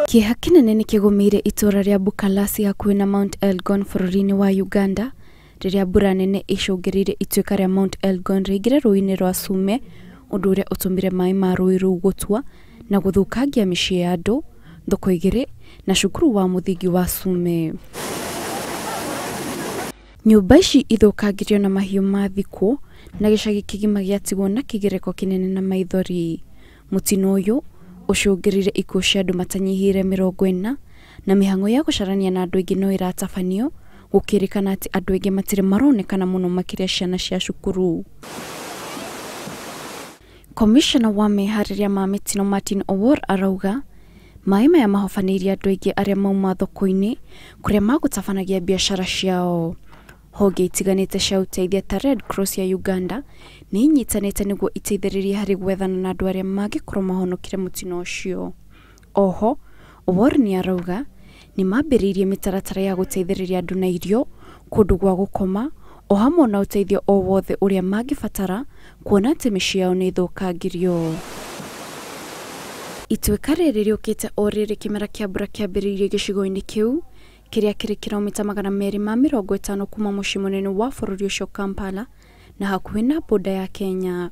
Kĩeha kĩnene nĩ kĩgũmĩire itura ria Bukalasi hakuhĩ na M.t Elgon bururi-ini wa Uganda riria mbura nene icũngĩrĩirie Ituika ria M.t Elgon rĩingĩre ruii-ini rwa Tsuume, ũndũ ũrĩa ũtũmire maĩ ma ruii rũu gũtua na gũthũkangia mĩciĩ ya andũ, thoko-ini na cukuru wa mũthingi wa Tsuume. Nyũmba ici ithũkangirio na mahiũ mathikwo na gĩcagi kĩgima gĩatigwo na kĩgereko kĩnene na maithori. Mũtino ũyũ ũcũngĩrĩirie ikuũ cia andũ matanyihaiire 40 na mĩhang'o ya gũcarania na andũ aingĩ no ĩratabanio, gũkĩrĩkana atĩ andũ aingĩ matirĩ maronekana mũno makĩria ciana cia cukuru. Komishona wa meharĩria ma mĩtino Martin Owuor arauga maĩ maya mahobaniirie andũ aingĩ arĩa mauma thoko-ini kũrĩa magũtabanagia biacara ciao. Honge itiganĩte cia ũteithia ta Red Cross ya Uganda nĩ inyitanĩte nĩguo iteithĩrĩrie harĩ gwethana na andũ arĩa mangĩkorwo mahonokire mũtino ũcio. Oho, Owuor nĩ arauga nĩ mambĩrĩirie mĩtaratara ya gũteithĩrĩria andũ na irio, kũndũ gwa gũkoma, ohamwe na ũteithio o wothe ũrĩa mangĩbatara, kuona atĩ mĩciĩ yao nĩ ĩthũkangirio. Ituika rĩrĩ rĩũkĩte o rĩrĩ kĩmera kĩa mbura kĩambĩrĩirie gĩcigo-inĩ kĩu, kĩrĩa kĩrĩ kilomita 250 kuma mũciĩ mũnene wa bũrũri ũcio Kampala na hakuhĩ na boda ya Kenya.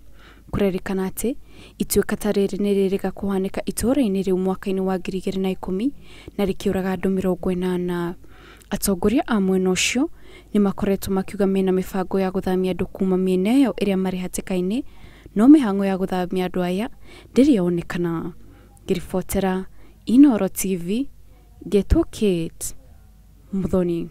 Kũrerĩkana atĩ Ituika ta rĩrĩ nĩ rĩrĩga kũhanĩka itura-ini rĩu mwaka-inĩ wa 2010 na rĩkĩũraga andũ 80. Atongoria a mwena ũcio nĩ makoretwo makiuga mena mĩbango ya gũthamia andũ kuma mĩena ĩyo ĩrĩa marĩ hatĩka-inĩ, no mĩhang'o ya gũthamia andũ aya ndĩrĩ yonekana. Ngĩribotera Inooro TV, Getwo Kate Muthoni.